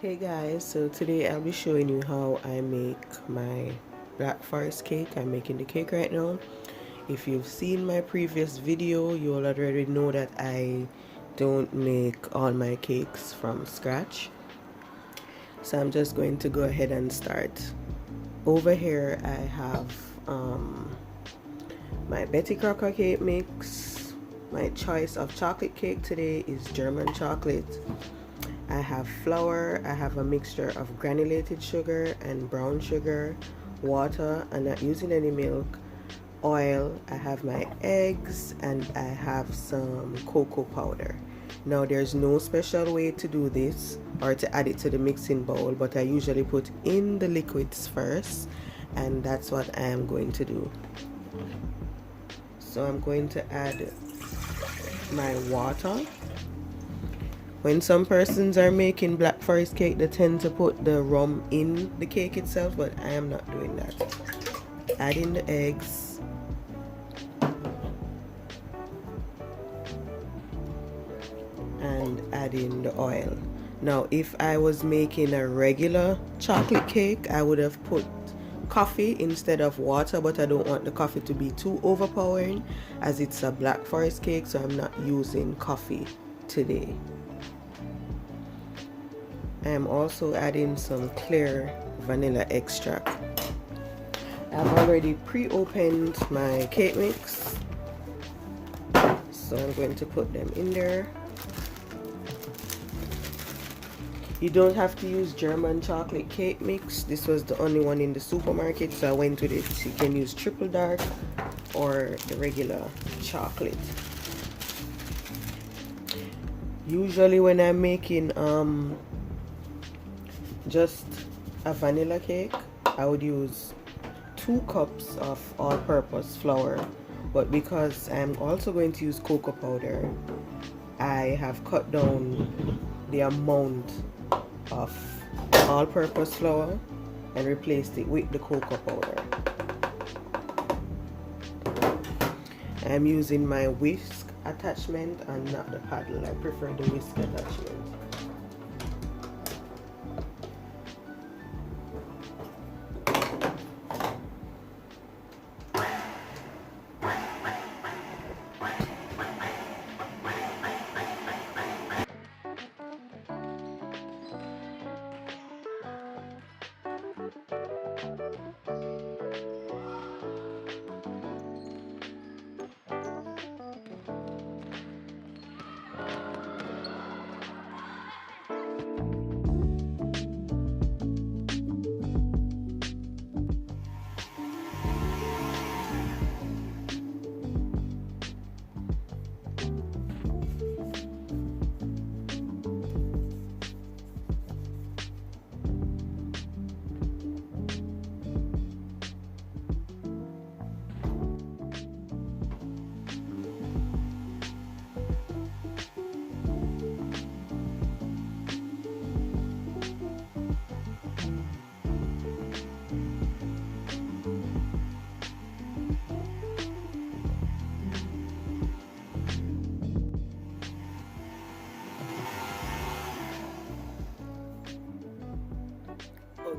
Hey guys, so today I'll be showing you how I make my black forest cake. I'm making the cake right now. If you've seen my previous video, you'll already know that I don't make all my cakes from scratch. So I'm just going to go ahead and start. Over here I have my Betty Crocker cake mix. My choice of chocolate cake today is German chocolate. I have flour, I have a mixture of granulated sugar and brown sugar, water, and not using any milk, oil, I have my eggs, and I have some cocoa powder. Now there's no special way to do this or to add it to the mixing bowl, but I usually put in the liquids first, and that's what I am going to do. So I'm going to add my water. When some persons are making black forest cake, they tend to put the rum in the cake itself, but I am not doing that. Add in the eggs. And add in the oil. Now, if I was making a regular chocolate cake, I would have put coffee instead of water, but I don't want the coffee to be too overpowering as it's a black forest cake, so I'm not using coffee today. I am also adding some clear vanilla extract. I've already pre-opened my cake mix, so I'm going to put them in there. You don't have to use German chocolate cake mix. This was the only one in the supermarket, so I went with it. You can use triple dark or the regular chocolate. Usually when I'm making just a vanilla cake, I would use 2 cups of all-purpose flour, but because I'm also going to use cocoa powder, I have cut down the amount of all-purpose flour and replaced it with the cocoa powder. I'm using my whisk attachment and not the paddle. I prefer the whisk attachment.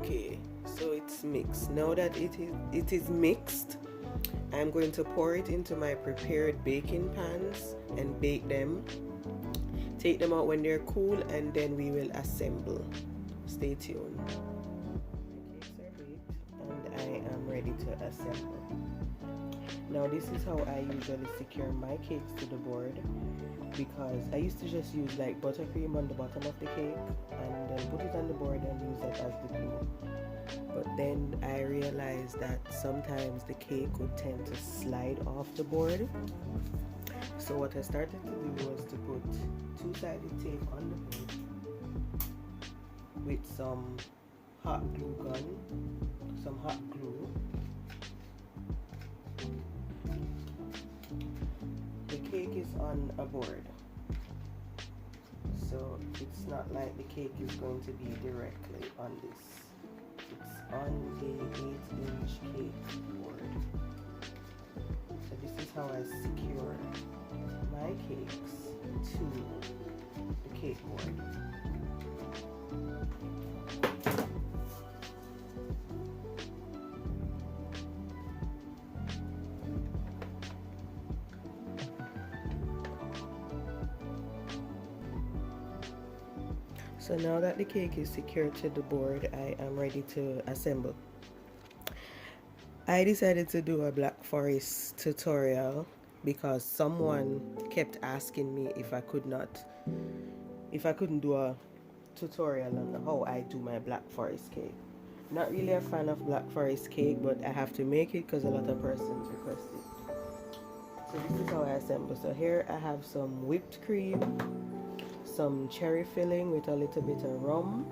Okay, so it's mixed. Now that it is mixed, I'm going to pour it into my prepared baking pans and bake them. Take them out when they're cool, and then we will assemble. Stay tuned. My cakes are baked and I am ready to assemble. Now this is how I usually secure my cakes to the board, because I used to just use like buttercream on the bottom of the cake and then put it on the board and use it as the glue. But then I realized that sometimes the cake would tend to slide off the board. So what I started to do was to put 2-sided tape on the board with some hot glue gun, some hot glue. The cake is on a board, so it's not like the cake is going to be directly on this. It's on the 8-inch cake board. So this is how I secure my cakes to the cake board. So now that the cake is secured to the board, I am ready to assemble. I decided to do a Black Forest tutorial because someone kept asking me if I couldn't do a tutorial on how I do my Black Forest cake. Not really a fan of Black Forest cake, but I have to make it because a lot of persons requested. So this is how I assemble. So here I have some whipped cream, some cherry filling with a little bit of rum.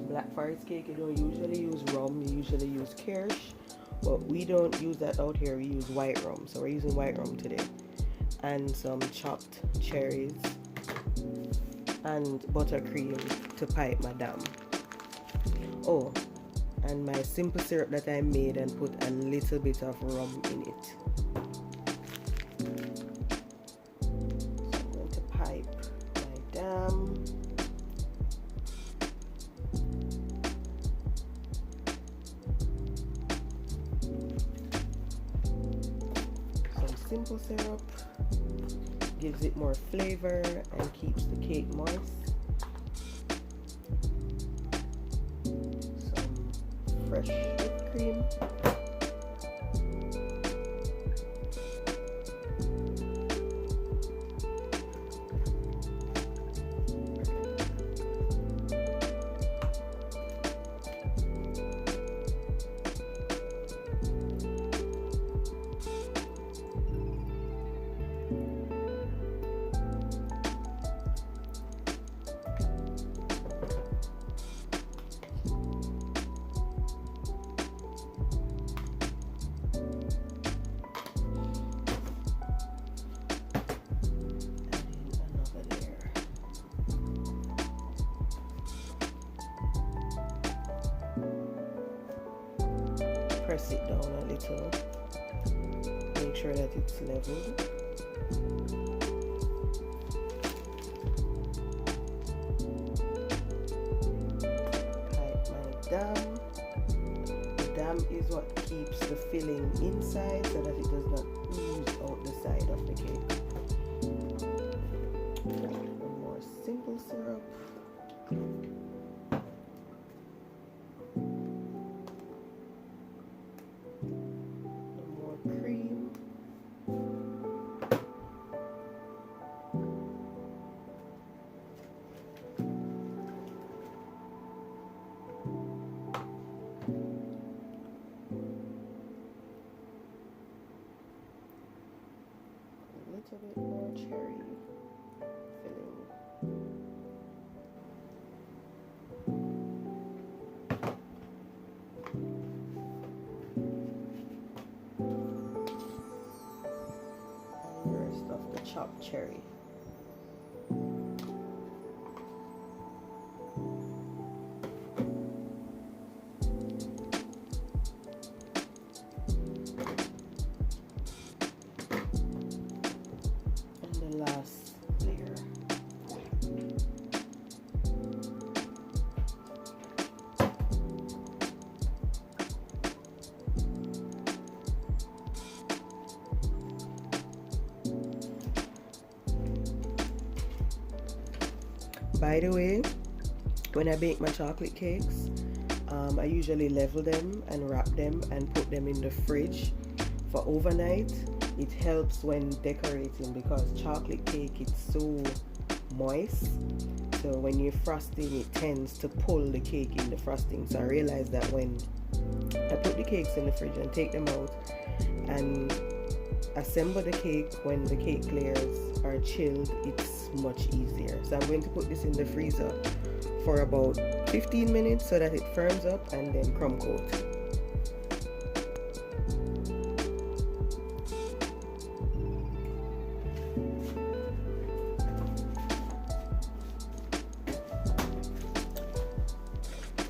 Black Forest cake, you don't usually use rum, you usually use kirsch, but we don't use that out here. We use white rum, so we're using white rum today. And some chopped cherries and buttercream to pipe my dam. Oh, and my simple syrup that I made and put a little bit of rum in it. So I'm going to pipe my dam. Some simple syrup gives it more flavor and keeps the cake moist. Some fresh whipped cream. Press it down a little, make sure that it's leveled. Pipe my dam. The dam is what keeps the filling inside so that it does not ooze out the side of the cake. One more simple syrup. Cream. A little bit more cherry filling. Of the chopped cherry. And the last layer. By the way, when I bake my chocolate cakes, I usually level them and wrap them and put them in the fridge for overnight. It helps when decorating because chocolate cake is so moist. So when you're frosting, it tends to pull the cake in the frosting. So I realized that when I put the cakes in the fridge and take them out and assemble the cake when the cake layers are chilled, it's much easier. So I'm going to put this in the freezer for about 15 minutes so that it firms up and then crumb coat.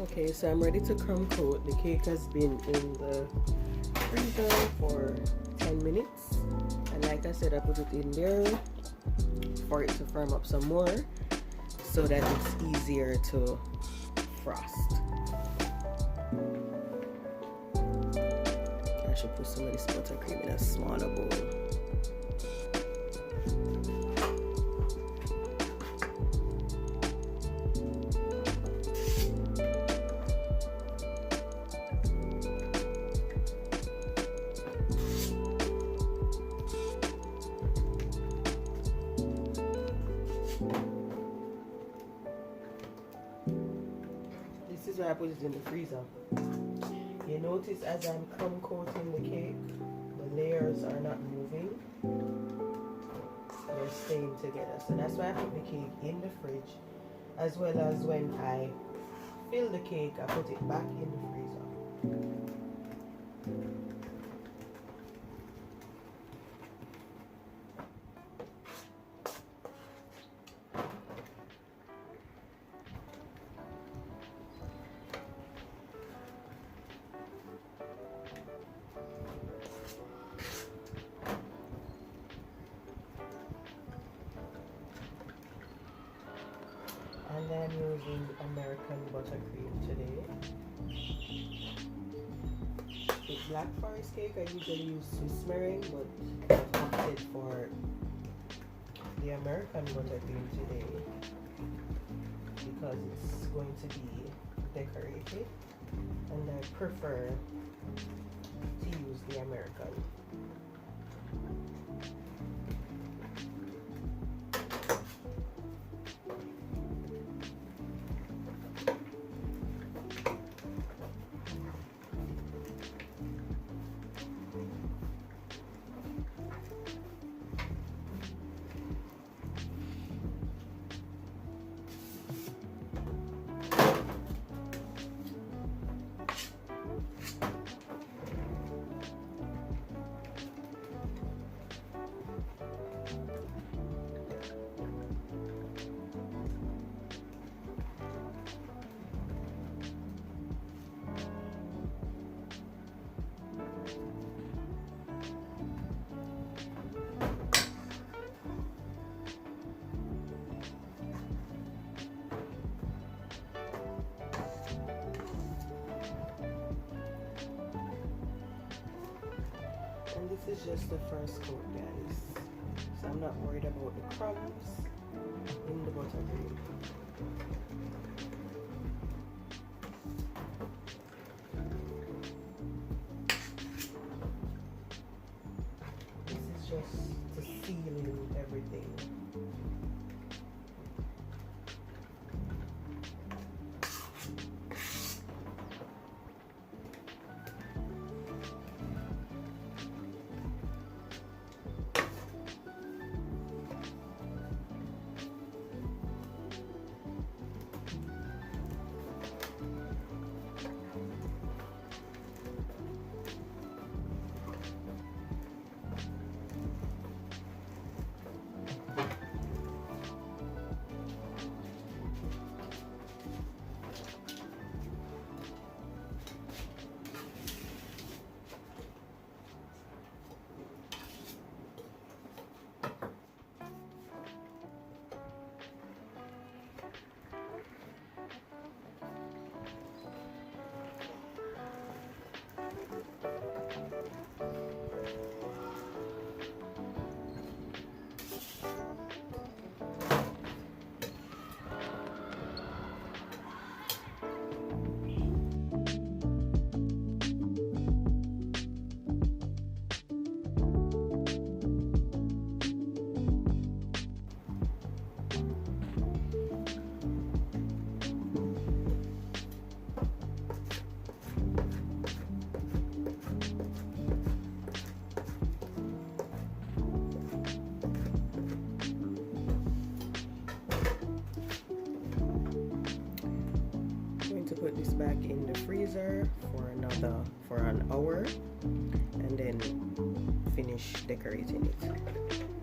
Okay, so I'm ready to crumb coat. The cake has been in the freezer for 10 minutes, and like I said, I put it in there for it to firm up some more, so that it's easier to frost. I should put some of this buttercream in a smaller bowl. This is why I put it in the freezer. You notice as I'm crumb coating the cake, the layers are not moving. They're staying together. So that's why I put the cake in the fridge, as well as when I fill the cake, I put it back in the freezer. And I'm using American buttercream today. With Black Forest cake, I usually use Swiss meringue, but I've opted for the American buttercream today because it's going to be decorated, and I prefer to use the American. And this is just the first coat, guys. So I'm not worried about the crumbs in the buttercream. This is just to seal in everything. Put this back in the freezer for an hour and then finish decorating it.